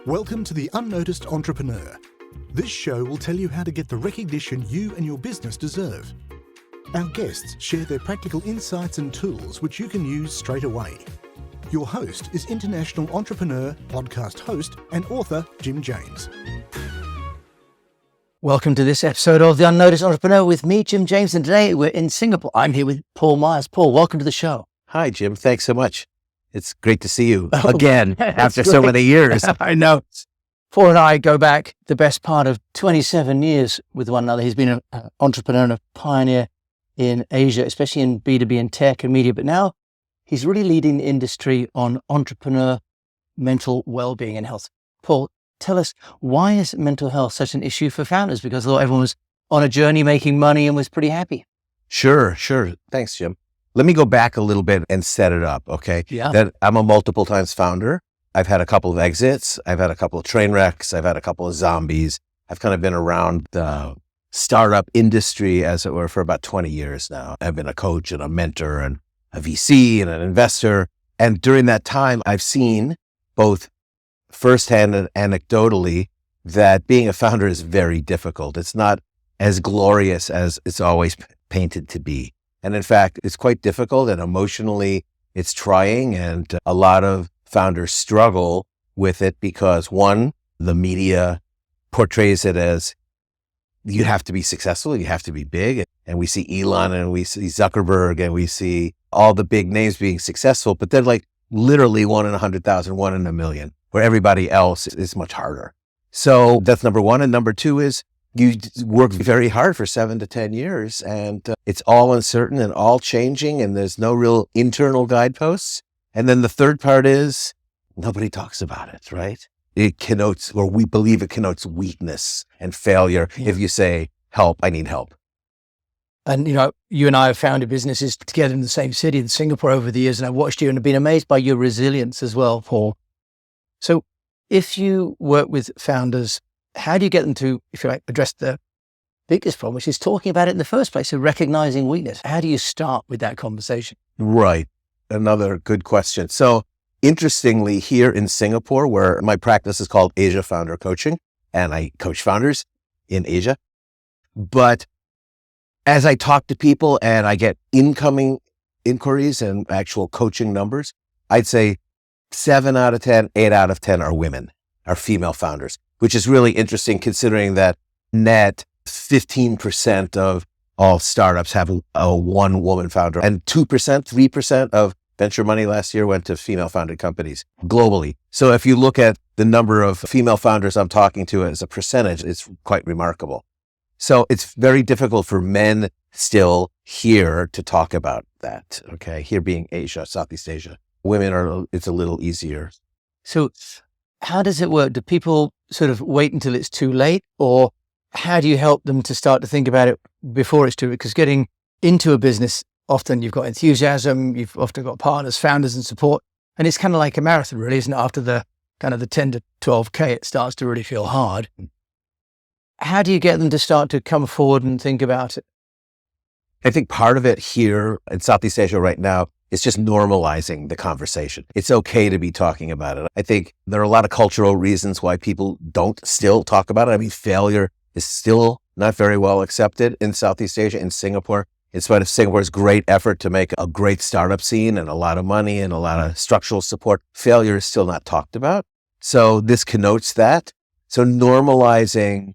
Welcome to the UnNoticed Entrepreneur. This show will tell you how to get the recognition you and your business deserve. Our guests share their practical insights and tools which you can use straight away. Your host is international entrepreneur, podcast host, and author Jim James. Welcome to this episode of The UnNoticed Entrepreneur with me, Jim James, and today we're in Singapore. I'm here with Paul Meyers. Paul, welcome to the show. Hi, Jim. Thanks so much. It's great to see you again after so many years. I know. Paul and I go back the best part of 27 years with one another. He's been an entrepreneur and a pioneer in Asia, especially in B2B and tech and media, but now he's really leading the industry on entrepreneur mental well-being and health. Paul, tell us, why is mental health such an issue for founders? Because I thought everyone was on a journey making money and was pretty happy. Sure. Thanks, Jim. Let me go back a little bit and set it up, okay? Yeah. That I'm a multiple times founder. I've had a couple of exits. I've had a couple of train wrecks. I've had a couple of zombies. I've kind of been around the startup industry, as it were, for about 20 years now. I've been a coach and a mentor and a VC and an investor. And during that time, I've seen both firsthand and anecdotally that being a founder is very difficult. It's not as glorious as it's always painted to be. And in fact, it's quite difficult and emotionally it's trying. And a lot of founders struggle with it because, one, the media portrays it as you have to be successful, you have to be big. And we see Elon and we see Zuckerberg and we see all the big names being successful, but they're like literally 1 in 100,000, 1 in a million, where everybody else is much harder. So that's number one. And number two is you work very hard for 7 to 10 years and it's all uncertain and all changing and there's no real internal guideposts. And then the third part is nobody talks about it, right? It connotes, or we believe it connotes weakness and failure. Yeah. If you say, help, I need help. And, you and I have founded businesses together in the same city in Singapore over the years, and I've watched you and have been amazed by your resilience as well, Paul. So if you work with founders, how do you get them to, if you like, address the biggest problem, which is talking about it in the first place, so recognizing weakness? How do you start with that conversation? Right. Another good question. So interestingly, here in Singapore, where my practice is called Asia Founder Coaching, and I coach founders in Asia, but as I talk to people and I get incoming inquiries and actual coaching numbers, I'd say 7 out of 10, 8 out of 10 are women, are female founders, which is really interesting considering that net 15% of all startups have a one woman founder and 2%, 3% of venture money last year went to female founded companies globally. So if you look at the number of female founders I'm talking to as a percentage, it's quite remarkable. So it's very difficult for men still here to talk about that. Okay. Here being Asia, Southeast Asia, it's a little easier. So how does it work? Do people sort of wait until it's too late, or how do you help them to start to think about it before it's too late? Because getting into a business, often you've got enthusiasm, you've often got partners, founders and support. And it's kind of like a marathon, really, isn't it? After the kind of the 10 to 12K, it starts to really feel hard. How do you get them to start to come forward and think about it? I think part of it here in Southeast Asia right now is just normalizing the conversation. It's okay to be talking about it. I think there are a lot of cultural reasons why people don't still talk about it. I mean, failure is still not very well accepted in Southeast Asia, in Singapore. In spite of Singapore's great effort to make a great startup scene and a lot of money and a lot of structural support, failure is still not talked about. So this connotes that. So normalizing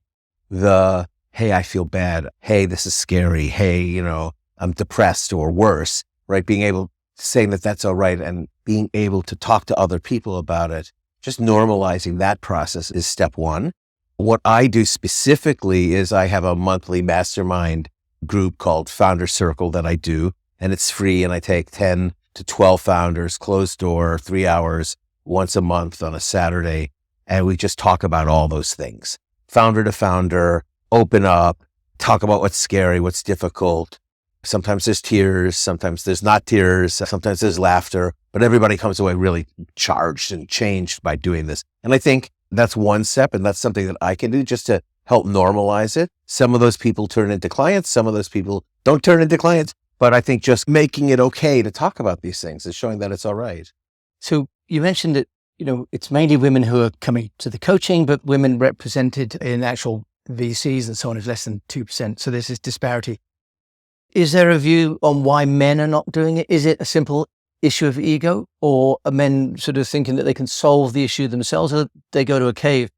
the, hey, I feel bad. Hey, this is scary. Hey, I'm depressed or worse, right? Being able to say that that's all right and being able to talk to other people about it, just normalizing that process is step one. What I do specifically is I have a monthly mastermind group called Founder Circle that I do, and it's free. And I take 10 to 12 founders, closed door, 3 hours, once a month on a Saturday. And we just talk about all those things. Founder to founder, open up, talk about what's scary, what's difficult. Sometimes there's tears, sometimes there's not tears, sometimes there's laughter, but everybody comes away really charged and changed by doing this. And I think that's one step, and that's something that I can do just to help normalize it. Some of those people turn into clients, some of those people don't turn into clients, but I think just making it okay to talk about these things is showing that it's all right. So you mentioned that it's mainly women who are coming to the coaching, but women represented in actual VCs and so on is less than 2%. So there's this disparity. Is there a view on why men are not doing it? Is it a simple issue of ego, or are men sort of thinking that they can solve the issue themselves, or they go to a cave?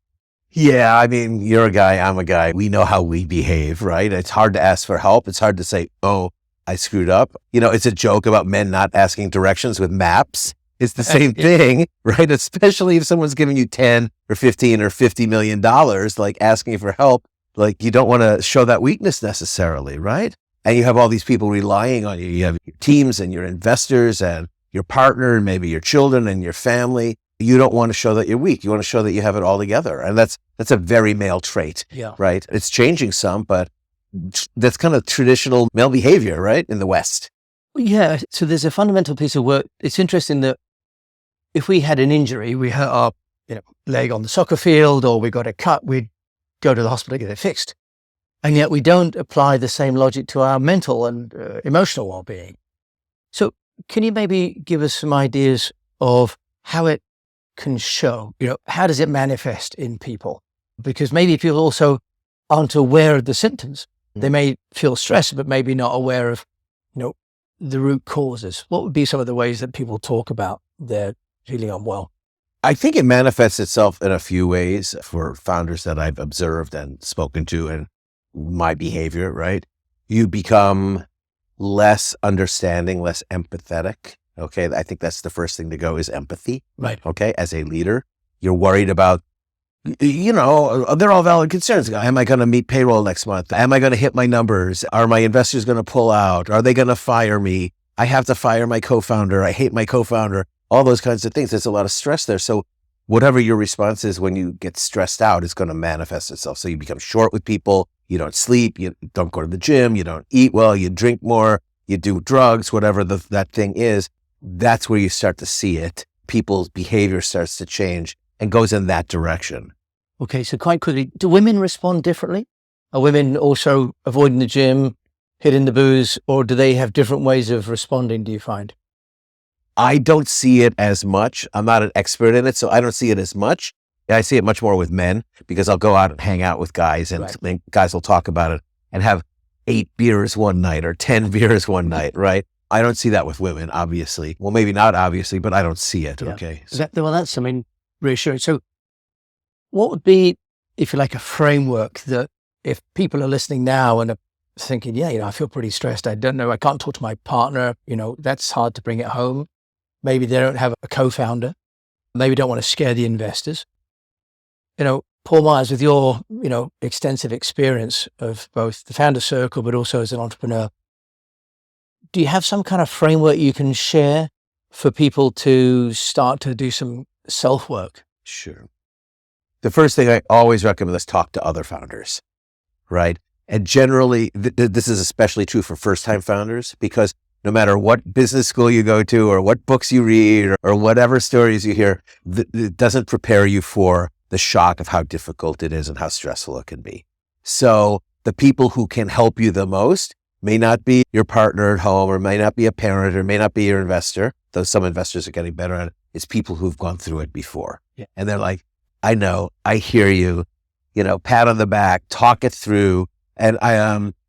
Yeah, I mean, you're a guy, I'm a guy. We know how we behave, right? It's hard to ask for help. It's hard to say, oh, I screwed up. It's a joke about men not asking directions with maps. It's the same thing, right? Especially if someone's giving you 10 or 15 or $50 million, like asking for help, like you don't want to show that weakness necessarily, right? And you have all these people relying on you. You have your teams and your investors and your partner and maybe your children and your family. You don't want to show that you're weak. You want to show that you have it all together. And that's a very male trait, right? It's changing some, but that's kind of traditional male behavior, right? In the West. Yeah. So there's a fundamental piece of work. It's interesting that if we had an injury, we hurt our leg on the soccer field, or we got a cut, we'd go to the hospital to get it fixed. And yet we don't apply the same logic to our mental and emotional well-being. So can you maybe give us some ideas of how it can show? How does it manifest in people? Because maybe people also aren't aware of the symptoms. They may feel stressed, but maybe not aware of, the root causes. What would be some of the ways that people talk about their feeling unwell? I think it manifests itself in a few ways for founders that I've observed and spoken to, and my behavior, right? You become less understanding, less empathetic. Okay. I think that's the first thing to go is empathy. Right. Okay. As a leader, you're worried about, they're all valid concerns. Am I going to meet payroll next month? Am I going to hit my numbers? Are my investors going to pull out? Are they going to fire me? I have to fire my co-founder. I hate my co-founder. All those kinds of things. There's a lot of stress there. So whatever your response is when you get stressed out, it's going to manifest itself. So you become short with people. You don't sleep. You don't go to the gym. You don't eat well. You drink more. You do drugs, whatever that thing is. That's where you start to see it. People's behavior starts to change and goes in that direction. Okay, so quite quickly, do women respond differently? Are women also avoiding the gym, hitting the booze, or do they have different ways of responding, do you find? I don't see it as much. I'm not an expert in it, so I don't see it as much. I see it much more with men because I'll go out and hang out with guys, and guys will talk about it and have 8 beers one night or 10 beers one night, right? I don't see that with women, obviously. Well, maybe not obviously, but I don't see it. Yeah. Okay. That's reassuring. So what would be, if you like, a framework that if people are listening now and are thinking, I feel pretty stressed. I don't know. I can't talk to my partner. That's hard to bring it home. Maybe they don't have a co-founder. Maybe don't want to scare the investors. Paul Meyers, with your, extensive experience of both the founder circle, but also as an entrepreneur, do you have some kind of framework you can share for people to start to do some self-work? Sure. The first thing I always recommend is talk to other founders, right? And generally, this is especially true for first-time founders, because no matter what business school you go to or what books you read or whatever stories you hear, it doesn't prepare you for the shock of how difficult it is and how stressful it can be. So the people who can help you the most may not be your partner at home, or may not be a parent, or may not be your investor, though some investors are getting better at it. It's people who've gone through it before. Yeah. And they're like, I know, I hear you, pat on the back, talk it through. And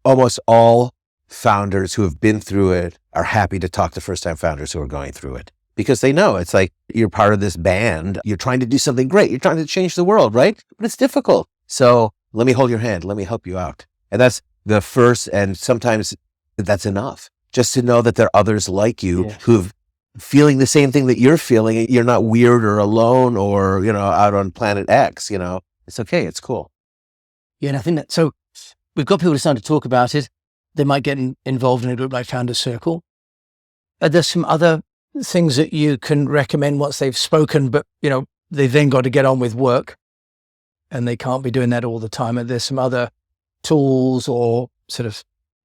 almost all founders who have been through it are happy to talk to first-time founders who are going through it, because they know it's like you're part of this band. You're trying to do something great. You're trying to change the world, right? But it's difficult. So let me hold your hand. Let me help you out. And that's the first, and sometimes that's enough. Just to know that there are others like you who've feeling the same thing that you're feeling. You're not weird or alone or, out on planet X, it's okay. It's cool. Yeah. And I think so we've got people starting to talk about it. They might get involved in a group like Founder Circle. Are there some other things that you can recommend once they've spoken, but, they've then got to get on with work and they can't be doing that all the time? Are there some other tools or sort of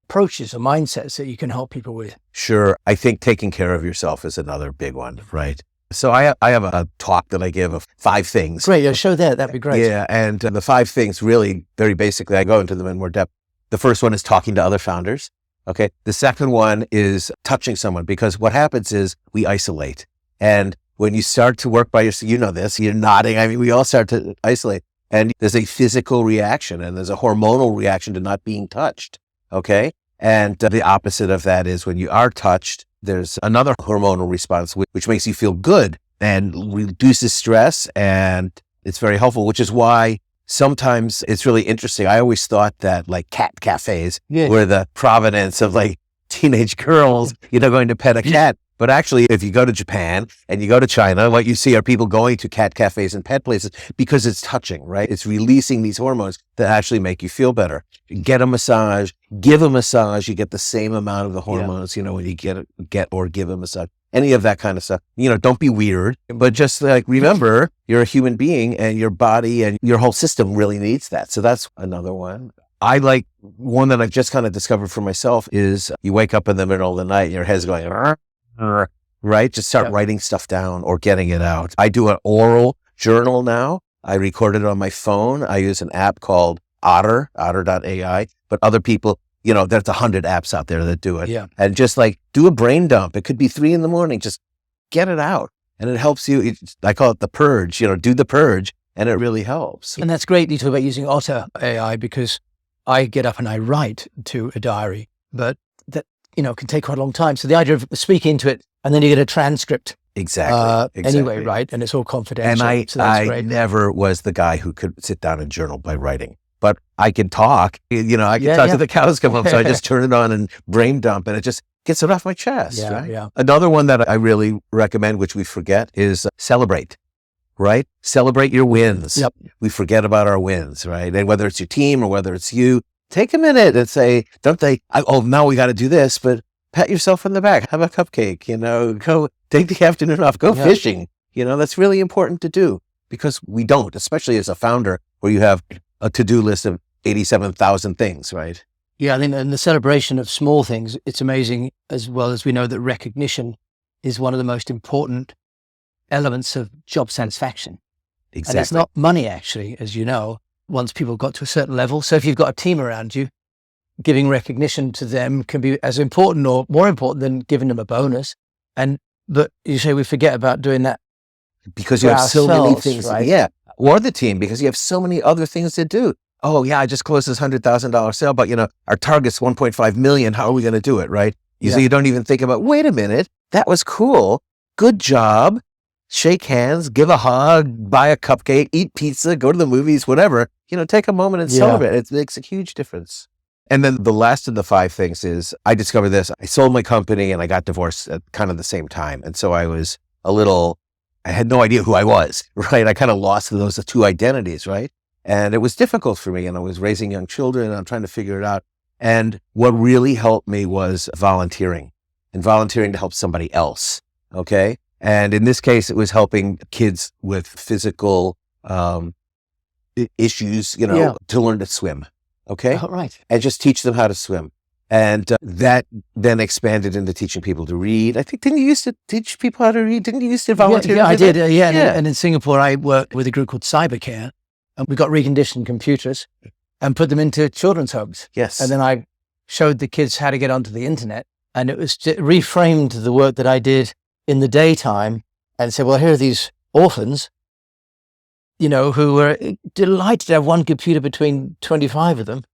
approaches or mindsets that you can help people with? Sure. I think taking care of yourself is another big one, right? So I have a talk that I give of 5 things. Great. Yeah, show that. That'd be great. Yeah. And the 5 things, really, very basically, I go into them in more depth. The first one is talking to other founders. Okay. The second one is touching someone, because what happens is we isolate. And when you start to work by yourself, you know this, you're nodding. I mean, we all start to isolate, and there's a physical reaction and there's a hormonal reaction to not being touched. Okay. And the opposite of that is when you are touched, there's another hormonal response, which makes you feel good and reduces stress. And it's very helpful, which is why sometimes it's really interesting. I always thought that like cat cafes were the provenance of like teenage girls, going to pet a cat. But actually, if you go to Japan and you go to China, what you see are people going to cat cafes and pet places because it's touching, right? It's releasing these hormones that actually make you feel better. Get a massage, give a massage, you get the same amount of the hormones, when you get or give a massage. Any of that kind of stuff. Don't be weird, but just like remember, you're a human being and your body and your whole system really needs that. So that's another one. I like one that I've just kind of discovered for myself is you wake up in the middle of the night and your head's going, right? Just start writing stuff down or getting it out. I do an oral journal now. I record it on my phone. I use an app called otter.ai, but other people, there's 100 apps out there that do it. Yeah. And just like do a brain dump. It could be 3 a.m. Just get it out. And it helps you. I call it the purge, do the purge, and it really helps. And that's great. You talk about using Otter AI because I get up and I write to a diary, but that, can take quite a long time. So the idea of speaking into it and then you get a transcript. Exactly. Anyway, right? And it's all confidential. And I never was the guy who could sit down and journal by writing, but I can talk, I can talk to the cows come home. So I just turn it on and brain dump and it just gets it off my chest. Right? Yeah. Another one that I really recommend, which we forget, is celebrate, right? Celebrate your wins. Yep. We forget about our wins, right? And whether it's your team or whether it's you, take a minute and say, now we got to do this, but pat yourself on the back, have a cupcake, go take the afternoon off, go fishing. That's really important to do because we don't, especially as a founder where you have a to-do list of 87,000 things, right? Yeah, I think in the celebration of small things, it's amazing as well as we know that recognition is one of the most important elements of job satisfaction. Exactly. And it's not money actually, as you know, once people got to a certain level. So if you've got a team around you, giving recognition to them can be as important or more important than giving them a bonus. But you say we forget about doing that because you have so many things, right? Yeah, or the team because you have so many other things to do. Oh yeah, I just closed this $100,000 sale, but our target's 1.5 million. How are we going to do it, right? So you don't even think about. Wait a minute, that was cool. Good job. Shake hands, give a hug, buy a cupcake, eat pizza, go to the movies, whatever. Take a moment and celebrate. It makes a huge difference. And then the last of the 5 things is I discovered this. I sold my company and I got divorced at kind of the same time. And so I was I had no idea who I was, right? I kind of lost those 2 identities, right? And it was difficult for me. And I was raising young children and I'm trying to figure it out. And what really helped me was volunteering to help somebody else. Okay. And in this case, it was helping kids with physical issues, to learn to swim. Okay. Oh, right. And just teach them how to swim. And that then expanded into teaching people to read. I think, didn't you used to teach people how to read? Didn't you used to volunteer? Yeah, I did. And in Singapore, I worked with a group called Cybercare and we got reconditioned computers and put them into children's homes. Yes. And then I showed the kids how to get onto the internet and it was reframed the work that I did in the daytime and said, well, here are these orphans, who were delighted to have one computer between 25 of them.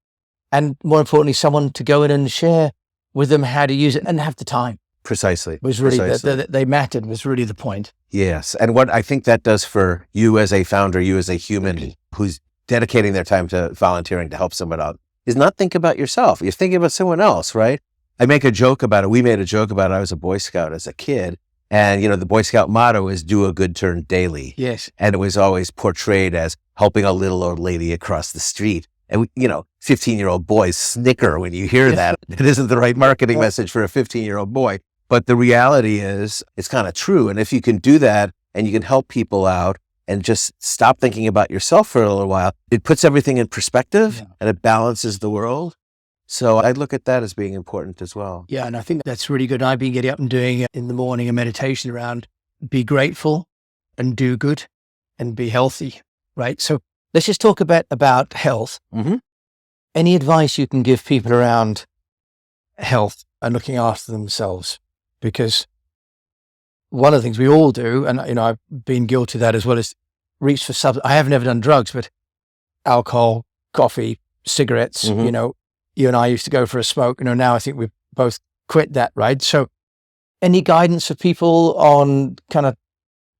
And more importantly, someone to go in and share with them how to use it and have the time. Precisely. Was really, they mattered was really the point. Yes. And what I think that does for you as a founder, you as a human who's dedicating their time to volunteering to help someone out is not think about yourself. You're thinking about someone else, right? I make a joke about it. We made a joke about it. I was a Boy Scout as a kid. And, the Boy Scout motto is do a good turn daily. Yes. And it was always portrayed as helping a little old lady across the street. And, 15-year-old boys snicker when you hear that. It isn't the right marketing message for a 15-year-old boy. But the reality is it's kind of true. And if you can do that and you can help people out and just stop thinking about yourself for a little while, it puts everything in perspective and it balances the world. So I look at that as being important as well. Yeah, and I think that's really good. I've been getting up and doing in the morning a meditation around be grateful and do good and be healthy, right? So let's just talk about health. Mm-hmm. Any advice you can give people around health and looking after themselves? Because one of the things we all do, and I've been guilty of that as well, is reach for I have never done drugs, but alcohol, coffee, cigarettes. Mhm. You and I used to go for a smoke. Now I think we've both quit that, right? So, any guidance for people on kind of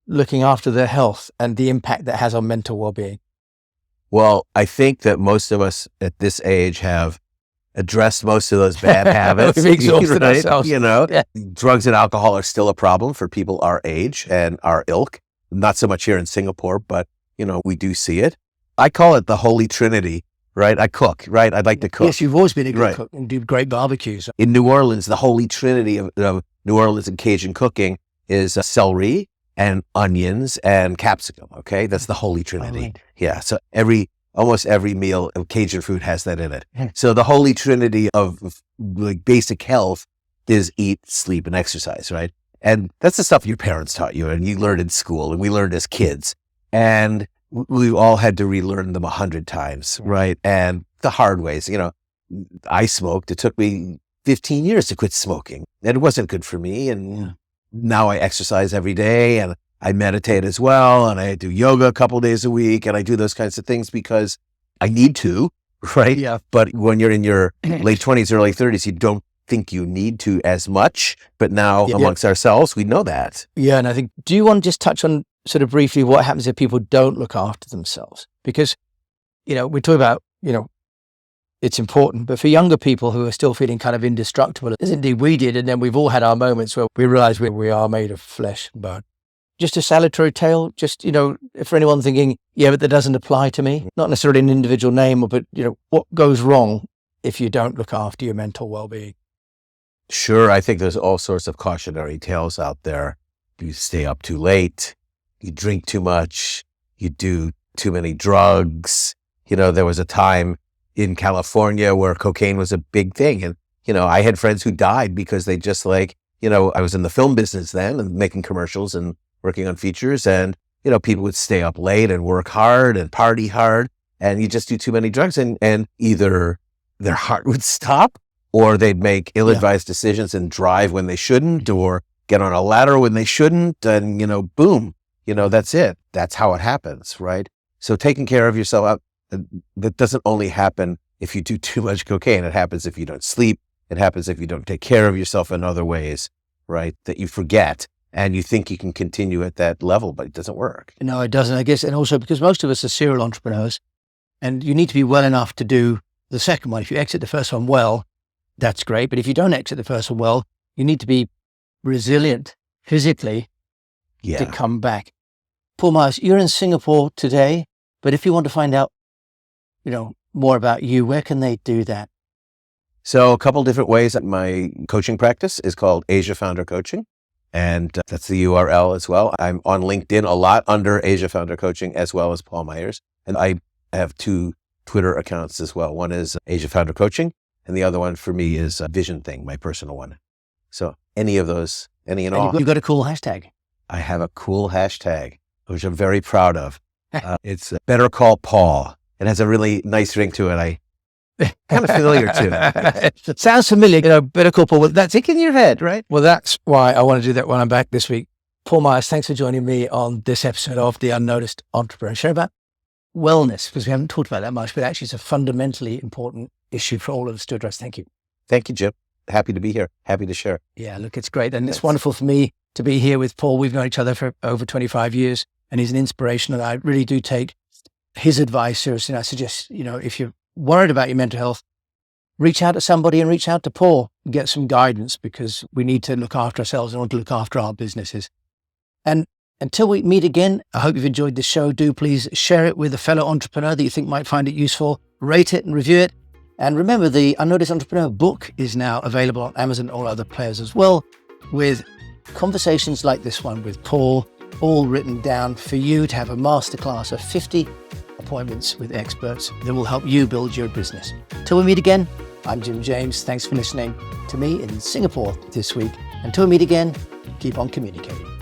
looking after their health and the impact that has on mental well-being? Well, I think that most of us at this age have addressed most of those bad habits. We've exhausted ourselves. Yeah. Drugs and alcohol are still a problem for people our age and our ilk. Not so much here in Singapore, but, we do see it. I call it the Holy Trinity, right? I cook, right? I'd like to cook. Yes, you've always been a good Right. cook and do great barbecues. In New Orleans, the Holy Trinity of New Orleans and Cajun cooking is celery and onions and capsicum. Okay. That's the Holy Trinity. right. Yeah. So almost every meal of Cajun food has that in it. Hmm. So the Holy Trinity of like basic health is eat, sleep, and exercise, right? And that's the stuff your parents taught you and you learned in school and we learned as kids. And we all had to relearn them 100 times, right? And the hard ways, I smoked. It took me 15 years to quit smoking. And it wasn't good for me. And now I exercise every day and I meditate as well. And I do yoga a couple of days a week. And I do those kinds of things because I need to, right? Yeah. But when you're in your late 20s, early 30s, you don't think you need to as much. But now amongst ourselves, we know that. Yeah. And I think, do you want to just touch on sort of briefly what happens if people don't look after themselves? Because, we talk about, it's important, but for younger people who are still feeling kind of indestructible, as indeed we did, and then we've all had our moments where we realize we are made of flesh and bone. Just a salutary tale, just, for anyone thinking, yeah, but that doesn't apply to me, not necessarily an individual name, but, what goes wrong if you don't look after your mental well-being? Sure. I think there's all sorts of cautionary tales out there. You stay up too late, you drink too much, you do too many drugs. There was a time in California where cocaine was a big thing. And, I had friends who died because they just I was in the film business then and making commercials and working on features. And, people would stay up late and work hard and party hard. And you just do too many drugs and either their heart would stop or they'd make ill-advised decisions and drive when they shouldn't or get on a ladder when they shouldn't. And, boom, that's it. That's how it happens, right? So taking care of yourself, that doesn't only happen if you do too much cocaine. It happens if you don't sleep. It happens if you don't take care of yourself in other ways, right? That you forget and you think you can continue at that level, but it doesn't work. No, it doesn't, I guess. And also because most of us are serial entrepreneurs and you need to be well enough to do the second one. If you exit the first one well, that's great. But if you don't exit the first one well, you need to be resilient physically to come back. Paul Meyers, you're in Singapore today, but if you want to find out, more about you, where can they do that? So a couple different ways. My coaching practice is called Asia Founder Coaching, and that's the URL as well. I'm on LinkedIn a lot under Asia Founder Coaching as well as Paul Meyers. And I have 2 Twitter accounts as well. One is Asia Founder Coaching, and the other one for me is Vision Thing, my personal one. So any of those, any and all. You've got a cool hashtag. I have a cool hashtag, which I'm very proud of. It's Better Call Paul. It has a really nice ring to it. Kind of familiar to it. It sounds familiar, Better Call Paul. Well, that's it in your head, right? Well, that's why I want to do that when I'm back this week. Paul Meyers, thanks for joining me on this episode of the UnNoticed Entrepreneur Show about wellness, because we haven't talked about that much, but actually it's a fundamentally important issue for all of us to address. Thank you. Thank you, Jim. Happy to be here. Happy to share. Yeah, look, it's great. And it's wonderful for me to be here with Paul. We've known each other for over 25 years and he's an inspiration. And I really do take his advice seriously. And I suggest, if you're worried about your mental health, reach out to somebody and reach out to Paul and get some guidance, because we need to look after ourselves in order to look after our businesses. And until we meet again, I hope you've enjoyed this show. Do please share it with a fellow entrepreneur that you think might find it useful. Rate it and review it. And remember, the UnNoticed Entrepreneur book is now available on Amazon and all other players as well, with conversations like this one with Paul, all written down for you to have a masterclass of 50 appointments with experts that will help you build your business. Till we meet again, I'm Jim James. Thanks for listening to me in Singapore this week. Until we meet again, keep on communicating.